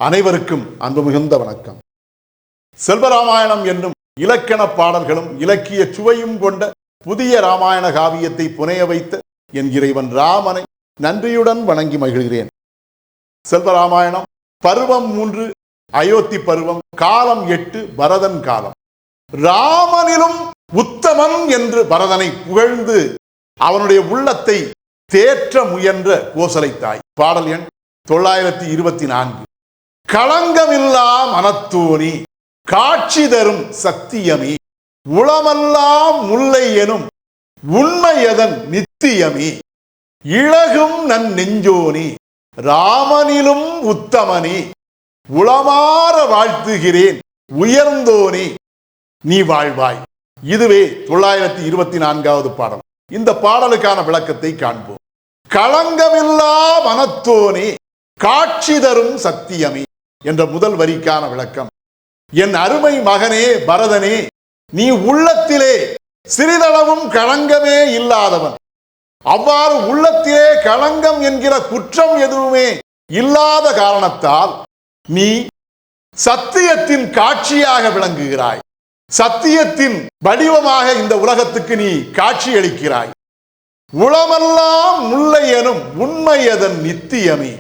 அனைவருக்கும் அன்பு மிகுந்த வணக்கம். செல்வராமாயணம் என்னும் இலக்கண பாடல்களும் இலக்கிய சுவையும் கொண்ட புதிய ராமாயண காவியத்தை புனைய வைத்த என் இறைவன் ராமனை நன்றியுடன் வணங்கி மகிழ்கிறேன். செல்வராமாயணம் பருவம் 3, அயோத்தி பருவம், காலம் 8, பரதன் காலம். ராமனிலும் உத்தமன் என்று பரதனை புகழ்ந்து அவனுடைய உள்ளத்தை தேற்ற முயன்ற கோசலை தாய். பாடல் எண் 924. களங்கமில்லா மனத்தோனி காட்சி தரும் சத்தியமே, உளமெல்லாம் முல்லை எனும் உண்மையதன் நித்தியமே, இழகும் நன் நெஞ்சோனி ராமனிலும் உத்தமனே, உளமாற வாழ்த்துகிறேன் உயர்ந்தோனே நீ வாழ்வாய். இதுவே 924வது பாடல். இந்த பாடலுக்கான விளக்கத்தை காண்போம். களங்கமில்லா மனத்தோனே காட்சி தரும் சத்தியமே என்ற முதல் வரிக்கான விளக்கம். என் அருமை மகனே பரதனே, நீ உள்ளத்திலே சிறிதளவும் களங்கமே இல்லாதவன். அவ்வாறு உள்ளத்திலே களங்கம் என்கிற குற்றம் எதுவுமே இல்லாத காரணத்தால் நீ சத்தியத்தின் காட்சியாக விளங்குகிறாய். சத்தியத்தின் வடிவமாக இந்த உலகத்துக்கு நீ காட்சி அளிக்கிறாய். உளமெல்லாம் முல்லை எனும் உண்மையதன் நித்தியமே.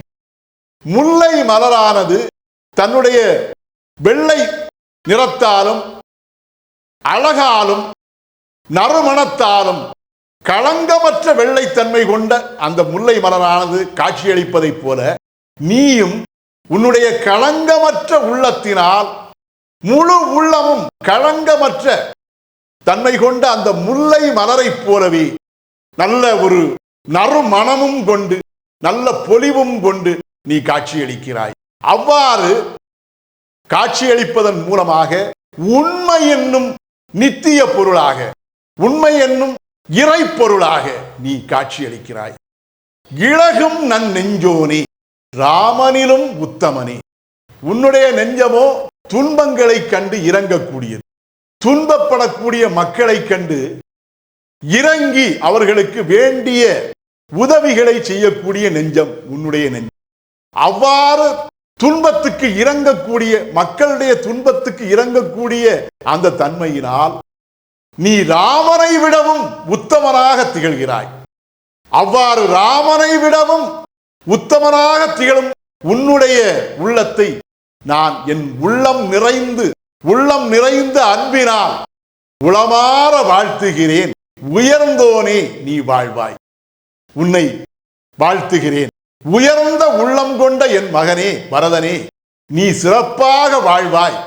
முல்லை மலரானது தன்னுடைய வெள்ளை நிறத்தாலும் அழகாலும் நறுமணத்தாலும் களங்கமற்ற வெள்ளைத்தன்மை கொண்ட அந்த முல்லை மலரானது காட்சியளிப்பதைப் போல நீயும் உன்னுடைய களங்கமற்ற உள்ளத்தினால் முழு உள்ளமும் களங்கமற்ற தன்மை கொண்ட அந்த முல்லை மலரைப் போலவே நல்ல ஒரு நறுமணமும் கொண்டு நல்ல பொலிவும் கொண்டு நீ காட்சியளிக்கிறாய். அவ்வாறு காட்சியளிப்பதன் மூலமாக உண்மை என்னும் நித்திய பொருளாக, உண்மை என்னும் இறை பொருளாக நீ காட்சியளிக்கிறாய். இழகும் நன் நெஞ்சோனே ராமனிலும் உத்தமனே. உன்னுடைய நெஞ்சமோ துன்பங்களை கண்டு இறங்கக்கூடியது. துன்பப்படக்கூடிய மக்களை கண்டு இறங்கி அவர்களுக்கு வேண்டிய உதவிகளை செய்யக்கூடிய நெஞ்சம் உன்னுடைய நெஞ்சம். அவ்வாறு துன்பத்துக்கு இறங்கக்கூடிய, மக்களுடைய துன்பத்துக்கு இறங்கக்கூடிய அந்த தன்மையினால் நீ ராமனை விடவும் உத்தமனாக திகழ்கிறாய். அவ்வாறு ராமனை விடவும் உத்தமனாக திகழும் உன்னுடைய உள்ளத்தை நான் என் உள்ளம் நிறைந்து அன்பினால் உளமாற வாழ்த்துகிறேன். உயர்ந்தோனே நீ வாழ்வாய். உன்னை வாழ்த்துகிறேன். உயர்ந்த உள்ளம் கொண்ட என் மகனே பரதனே, நீ சிறப்பாக வாழ்வாய்,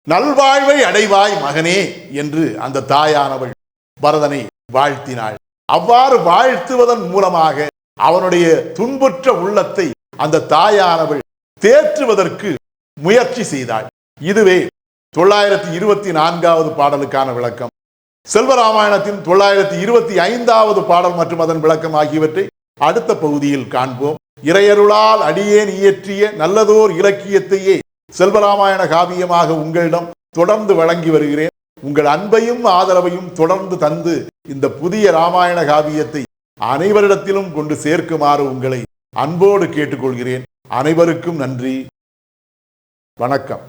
நல்வாழ்வை அடைவாய் மகனே என்று அந்த தாயானவள் பரதனை வாழ்த்தினாள். அவ்வாறு வாழ்த்துவதன் மூலமாக அவனுடைய துன்புற்ற உள்ளத்தை அந்த தாயானவள் தேற்றுவதற்கு முயற்சி செய்தாள். இதுவே 924வது பாடலுக்கான விளக்கம். செல்வராமாயணத்தின் 925வது பாடல் மற்றும் அதன் விளக்கம் ஆகியவற்றை அடுத்த பகுதியில் காண்போம். இறையருளால் அடியேன் இயற்றிய நல்லதோர் இலக்கியத்தையே செல்வராமாயண காவியமாக உங்களிடம் தொடர்ந்து வழங்கி வருகிறேன். உங்கள் அன்பையும் ஆதரவையும் தொடர்ந்து தந்து இந்த புதிய ராமாயண காவியத்தை அனைவரிடத்திலும் கொண்டு சேர்க்குமாறு உங்களை அன்போடு கேட்டுக்கொள்கிறேன். அனைவருக்கும் நன்றி. வணக்கம்.